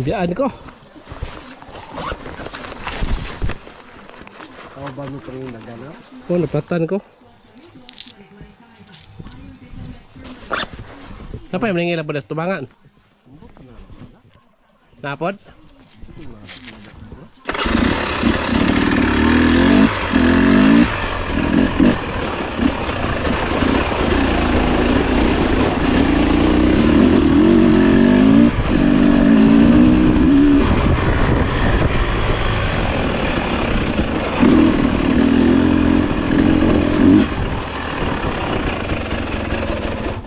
Biyaan ko. Ako ba mo pang nagana? Oh, naplatan ko. Apa yang meninggal pada tubangan? Napod?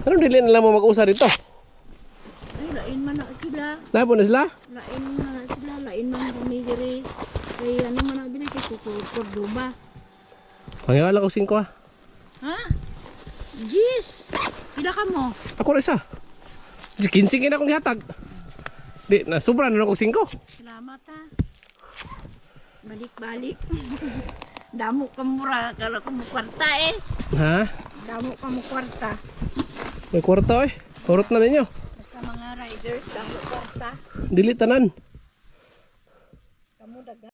Anong dili na lang mo mag-usar dito? Ay, lain man na sila. Napod na sila? Lain man na sila. Lain man kami diri. Kay ano man na diri kay Cordoba. Pangiwala ko 5 ah. Ha? Jeez! Pila ka mo? Ako na isa. 15 kina akong gihatag. Di, na sobra na ako 5. Salamat ha. Balik-balik. Damo ka mura. Kala ko mo kwarta eh. Ha? Damo ka mo kwarta. May kwarta eh. Kurot na ninyo. Basta mga riders, damo kwarta. Dili tanan. Kamu daga.